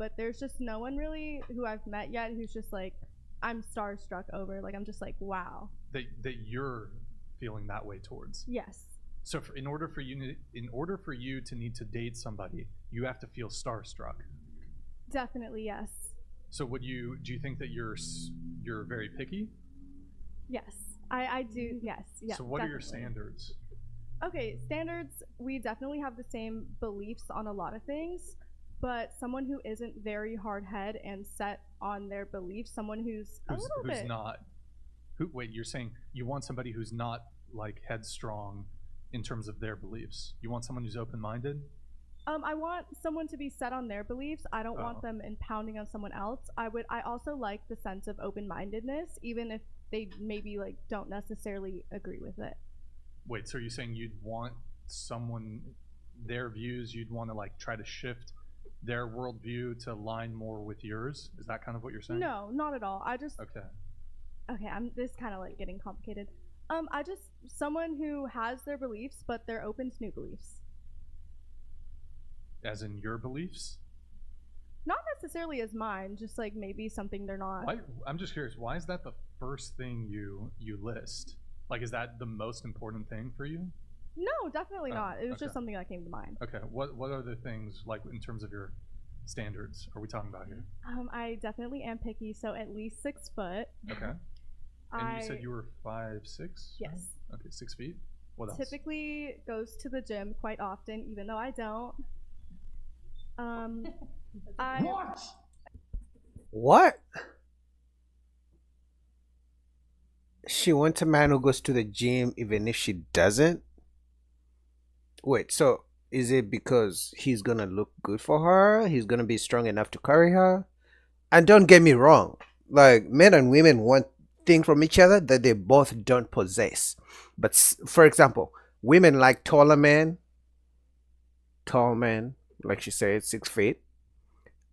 but there's just no one really who I've met yet who's just like I'm starstruck over. Like I'm just like, wow. That you're feeling that way towards. Yes. So in order for you to need to date somebody, you have to feel starstruck. Definitely yes. So do you think that you're very picky? Yes. I do. Yes. Yes. So what are your definitely. standards? Okay, standards, we definitely have the same beliefs on a lot of things, but someone who isn't very hard head and set on their beliefs, someone who's a little Who's bit not wait, you're saying you want somebody who's not like headstrong in terms of their beliefs. You want someone who's open-minded? I want someone to be set on their beliefs. I don't want them impounding on someone else. I also like the sense of open-mindedness, even if they maybe like don't necessarily agree with it. Wait, so you're saying you'd want someone, their views, you'd want to like try to shift their worldview to align more with yours? Is that kind of what you're saying? No, not at all. I just Okay. okay, I'm this kind of like getting complicated. I just someone who has their beliefs, but they're open to new beliefs. As in your beliefs? Not necessarily as mine, just like maybe something they're not. I'm just curious, why is that the first thing you list? Like, is that the most important thing for you? No, definitely not. It was okay. just something that came to mind. Okay. What other things, like in terms of your standards, are we talking about here? I definitely am picky, so at least 6 foot. Okay. And you said you were 5'6"? Yes. Right? Okay, 6 feet. What else? Typically goes to the gym quite often, even though I don't. What? What? She wants a man who goes to the gym even if she doesn't? Wait, so is it because he's gonna look good for her? He's gonna be strong enough to carry her? And don't get me wrong, like men and women want things from each other that they both don't possess. But for example, women like tall men, like she said, 6 feet.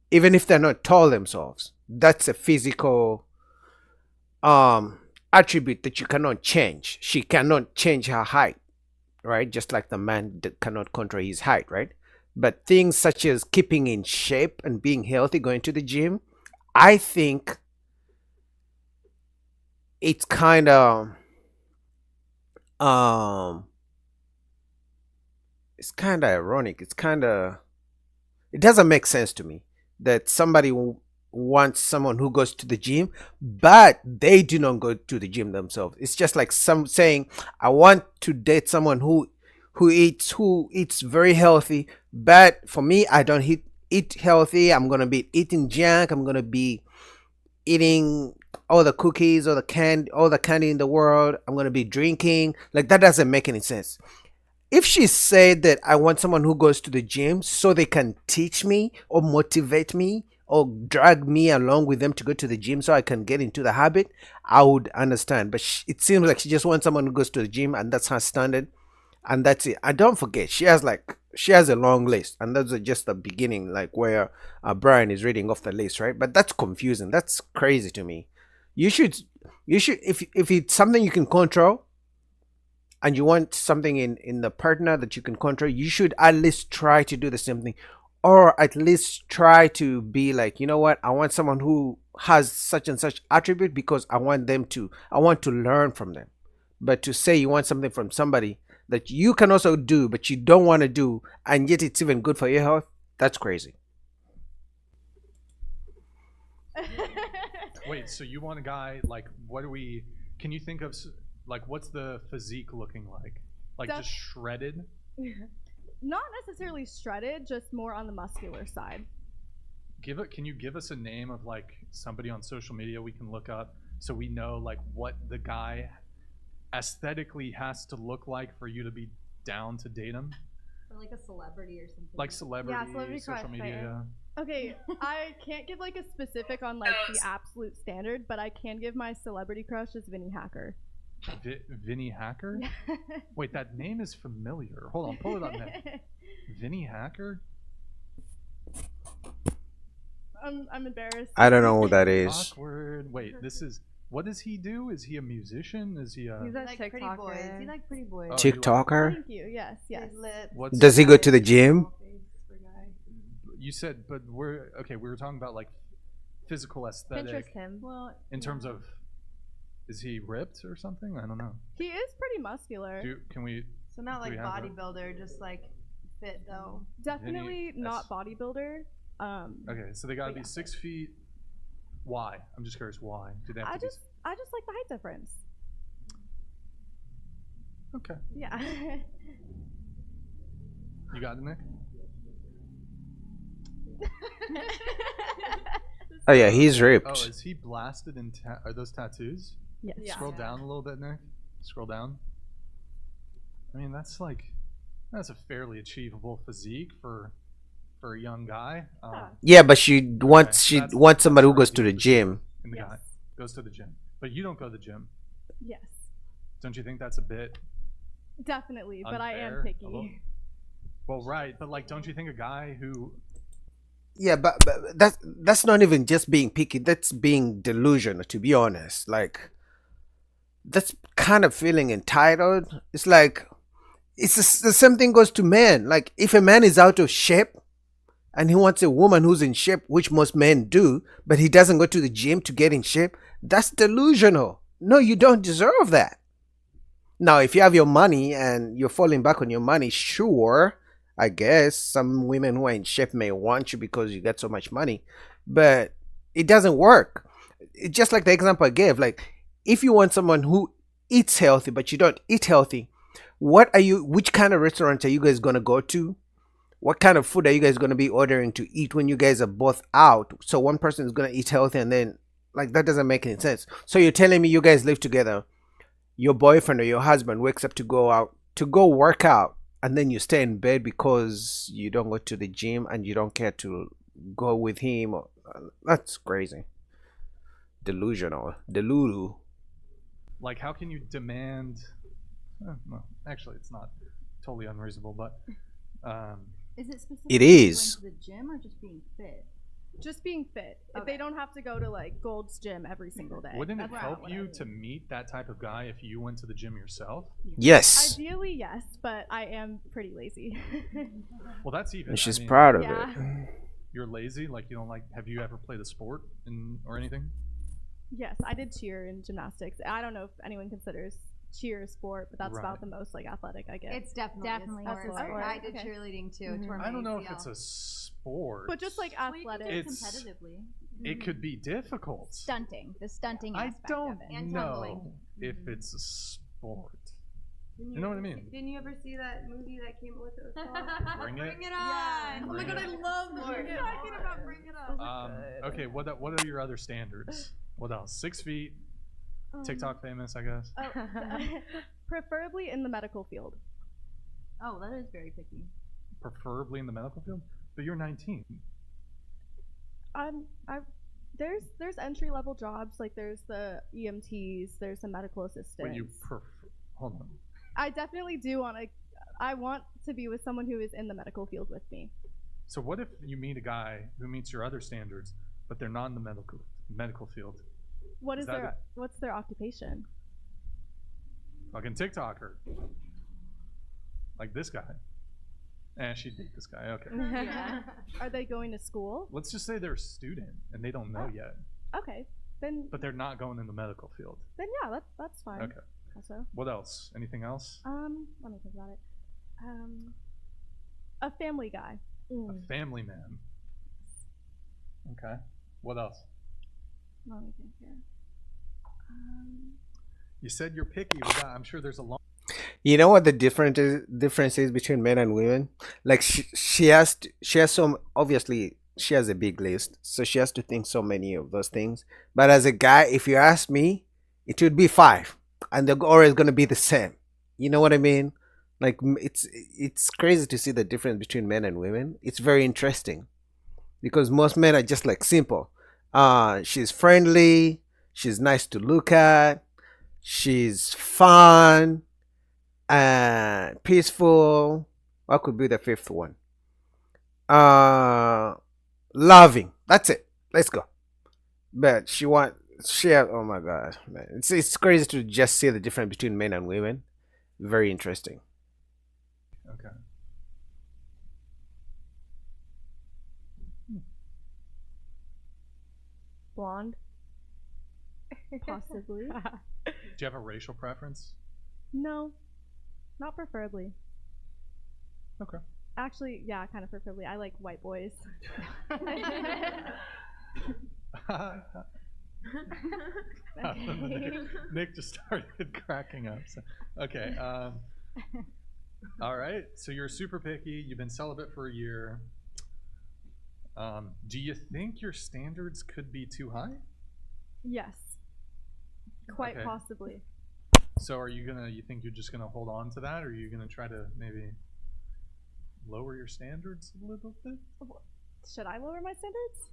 Even if they're not tall themselves, that's a physical attribute that you cannot change. She cannot change her height, right? Just like the man that cannot control his height, right? But things such as keeping in shape and being healthy, going to the gym, I think it's kind of ironic. It doesn't make sense to me that somebody wants someone who goes to the gym, but they do not go to the gym themselves. It's just like some saying, I want to date someone who eats very healthy, but for me, I don't eat healthy. I'm gonna be eating junk. I'm gonna be eating all the cookies, all the candy in the world. I'm gonna be drinking. Like that doesn't make any sense. If she said that I want someone who goes to the gym so they can teach me or motivate me or drag me along with them to go to the gym so I can get into the habit, I would understand. But it seems like she just wants someone who goes to the gym and that's her standard. And that's it. And don't forget, she has a long list, and that's just the beginning, like where Brian is reading off the list, right? But that's confusing. That's crazy to me. You should, if it's something you can control, and you want something in the partner that you can control, you should at least try to do the same thing, or at least try to be like, you know what, I want someone who has such and such attribute because I want to learn from them. But to say you want something from somebody that you can also do but you don't want to do, and yet it's even good for your health, that's crazy. Wait, so you want a guy like, can you think of like, what's the physique looking like? Like just shredded? Not necessarily shredded, just more on the muscular side. Can you give us a name of like somebody on social media we can look up so we know like what the guy aesthetically has to look like for you to be down to date him? Or like a celebrity or something. Like celebrity, social crush, media. Okay, I can't give like a specific on like the absolute standard, but I can give my celebrity crush is Vinny Hacker. Vinny Hacker? Wait, that name is familiar. Hold on, pull it up now. Vinny Hacker? I'm embarrassed. I don't know who that is. Awkward. Wait, what does he do? Is he a musician? Is he a... He's like pretty boys. He like pretty boys. TikToker? Thank you. Yes. Does he go to the gym? you said, but we're okay. We were talking about like physical aesthetic Pinterest him. Well, in terms of, is he ripped or something? I don't know. he is pretty muscular. Can we? So not Do like we have that? bodybuilder, just like fit though. Definitely not bodybuilder. Okay, so they gotta But be yeah. 6 feet. Why? I'm just curious. Why do they have I to just like the height difference. be? Okay, Yeah. you got it, Nick. Oh yeah, he's ripped. Oh, is he blasted in? Are those tattoos? Yes. Yeah. Scroll down a little bit, Nick. Scroll down. I mean, that's a fairly achievable physique for a young guy. Yeah. Yeah, but she wants that's somebody who her goes to the ideal gym. And the Yes. guy goes to the gym, but you don't go to the gym. Yes. Don't you think that's a bit? Definitely, but I am Unfair, a picky. little. Well, right, but like, don't you think a guy who Yeah, but that's not even just being picky. That's being delusional, to be honest. Like, that's kind of feeling entitled. It's like the same thing goes to men. Like, if a man is out of shape and he wants a woman who's in shape, which most men do, but he doesn't go to the gym to get in shape, that's delusional. No, you don't deserve that. Now, if you have your money and you're falling back on your money, sure, I guess some women who are in shape may want you because you got so much money, but it doesn't work. It's just like the example I gave. Like, if you want someone who eats healthy, but you don't eat healthy, which kind of restaurant are you guys going to go to? What kind of food are you guys going to be ordering to eat when you guys are both out? So one person is going to eat healthy and then, like, that doesn't make any sense. So you're telling me you guys live together, your boyfriend or your husband wakes up to go out, to go work out, and then you stay in bed because you don't go to the gym and you don't care to go with him. That's crazy. Delusional. Delulu. like, how can you demand? No, actually, it's not totally unreasonable, but Is it specific? It is. Going to the gym or just being fit? Just being fit. If Okay. they don't have to go to like Gold's Gym every single day. wouldn't it That's help what I you mean. to meet that type of guy if you went to the gym yourself? Yes. Ideally, yes, but I am pretty lazy. Well, that's even. And she's I mean, proud of Yeah. it. You're lazy, like you don't like. Have you ever played a sport or anything? Yes, I did cheer and gymnastics. I don't know if anyone considers cheer a sport, but that's Right. about the most like athletic I get. It's definitely Definitely a a sport. sport. I did Okay. cheerleading too. Mhm. Tore I don't my know if ACL. it's a sport. but just like Well, you can do athletic. it It's- competitively. It could be difficult. Stunting, the stunting I aspect don't of it. And know tumbling. if Mhm. it's a sport. Didn't You know what I ever mean? see- Didn't you ever see that movie that came with it? Bring It? Bring it on! Yeah. Oh my god, I love Bring It talking On. about Bring It On. Okay, what are your other standards? What else? 6 feet, TikTok famous, I guess. Oh, preferably in the medical field. Oh, that is very picky. Preferably in the medical field, but you're 19. There's entry level jobs like there's the EMTs, there's the medical assistants. But you hold on. I definitely do want to. I want to be with someone who is in the medical field with me. So what if you meet a guy who meets your other standards, but they're not in the medical field? What Is is that their what's their occupation? Fucking TikToker. Like this guy. She'd date this guy. Okay. Yeah. Are they going to school? Let's just say they're a student and they don't know yet, Okay, then but they're not going in the medical field. yeah, that's fine. Okay. Also, What else? Anything else? let me think about it. A family guy. A family man. Okay. What else? Let me think here. You said you're picky. But I'm sure there's a long. You know what the difference is between men and women? Like she has some, obviously she has a big list, so she has to think so many of those things. But as a guy, if you ask me, it would be 5, and they're always going to be the same. You know what I mean? Like it's crazy to see the difference between men and women. It's very interesting because most men are just like simple. She's friendly, she's nice to look at, she's fun, peaceful. What could be the 5th one? Loving. That's it. Let's go. But oh my god, man. It's crazy to just see the difference between men and women. Very interesting. Okay. Blonde. Possibly. Do you have a racial preference? No, not preferably. Okay. Actually, yeah, kind of preferably. I like white boys. Nick just started cracking up. So, okay. All right. So you're super picky. You've been celibate for a year. Do you think your standards could be too high? Yes. Quite Okay. possibly. So are you gonna? You think you're just gonna hold on to that, or are you gonna try to maybe lower your standards a little bit? Should I lower my standards?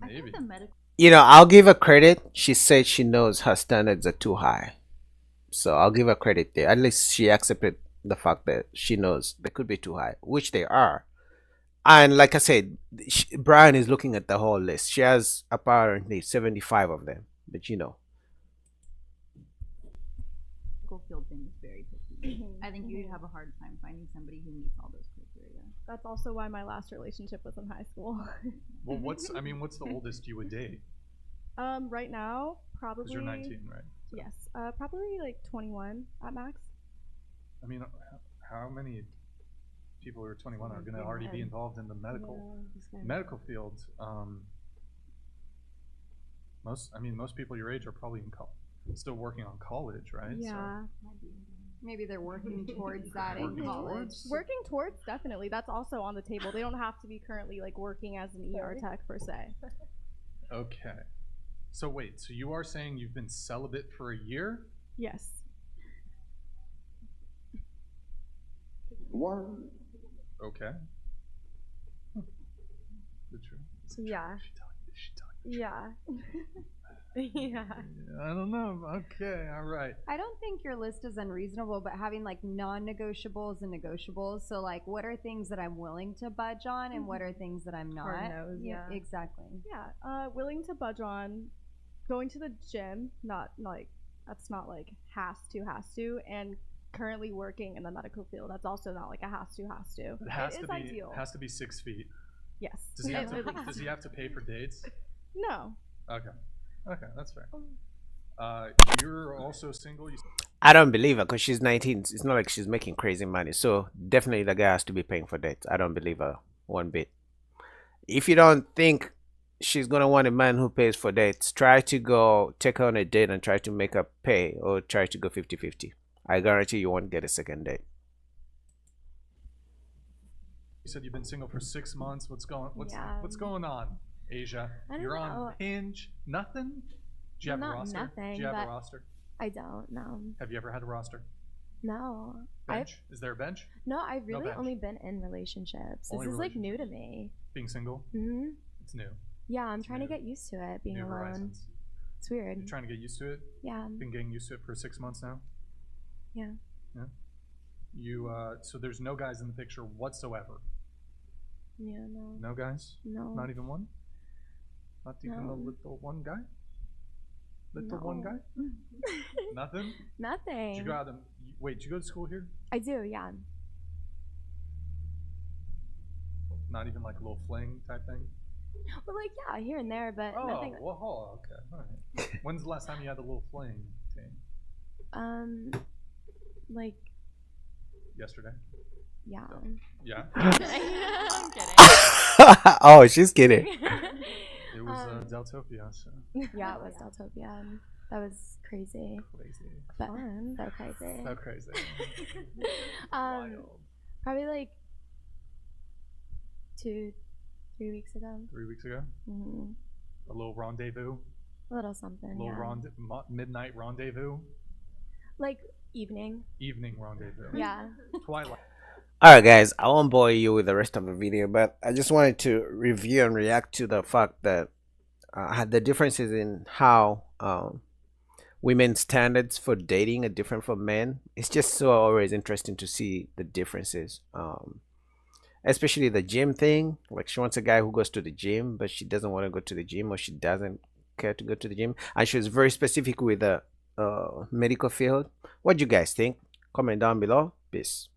I Maybe. think the medical. You know, I'll give her credit. She said she knows her standards are too high. So I'll give her credit there. At least she accepted the fact that she knows they could be too high, which they are. And like I said, Brian is looking at the whole list. She has apparently 75 of them. But you know. field thing is very picky. I think you'd have a hard time finding somebody who meets all those criteria. That's also why my last relationship was in high school. Well, what's the oldest you would date? Right now, probably. Because you're 19, right? So, Yes, probably like 21 at max. I mean, how many people who are 21 are going to already be involved in the medical field? Most people your age are probably still working on college, right? Yeah. Maybe they're working towards that in Working college. towards? Working towards, definitely. That's also on the table. They don't have to be currently like working as an ER tech per se. Okay. So wait, so you are saying you've been celibate for a year? Yes. Okay. Is it true? Yeah. Is she telling you? Yeah. Yeah. I don't know. Okay, all right. I don't think your list is unreasonable, but having like non-negotiables and negotiables. So like, what are things that I'm willing to budge on, and what are things that I'm not? Hard nose, yeah. Exactly. Yeah. Willing to budge on going to the gym, not like that's not like has to, and currently working in the medical field. That's also not like a has to. It has It to is be ideal. has to be 6 feet. Yes. Does he have At to least. does he have to pay for dates? No. Okay. Okay, that's fair. You're also single. I don't believe her because she's 19. It's not like she's making crazy money. So definitely the guy has to be paying for dates. I don't believe her one bit. If you don't think she's going to want a man who pays for dates, try to go take her on a date and try to make her pay, or try to go 50-50. I guarantee you won't get a second date. You said you've been single for 6 months. What's Yeah. going on, Asia? I don't You're know. on Hinge. Nothing? Do you have a Not roster? nothing, Do you have a but- roster? I don't know. Have you ever had a roster? No. I've Bench? Is there a bench? I've really bench. only been in relationships. Only This is like new to me. Being single? Hmm. It's new. Yeah, I'm trying to new. get used to it being New alone. horizons. It's weird. You're trying to get used to it? Yeah. Been getting used to it for 6 months now? Yeah. Yeah. You so there's no guys in the picture whatsoever. Yeah. No. No guys? No. Not even one? Not even No. a little one guy? Little one guy? Nothing? Did Nothing. you go out and wait, did you go to school here? I do. Yeah. Not even like a little fling type thing? Well, like here and there, but nothing. Okay. All right. When's the last time you had a little fling, Tane? Like Yesterday? yeah. Yeah. I'm kidding. Oh, she's kidding. It was Deltopia, so Yeah, it was Deltopia. That was crazy. crazy. But Fun. so crazy. So crazy. Um, Wild. probably like 2-3 weeks ago. 3 weeks ago? Hmm. A little rendezvous? A little something. A little Yeah. midnight rendezvous? Like evening. Evening rendezvous? Yeah. Twilight. Alright guys, I won't bore you with the rest of the video, but I just wanted to review and react to the fact that the differences in how women's standards for dating are different from men. It's just so always interesting to see the differences, especially the gym thing. Like, she wants a guy who goes to the gym, but she doesn't want to go to the gym, or she doesn't care to go to the gym, and she was very specific with the medical field. What do you guys think? Comment down below. Peace.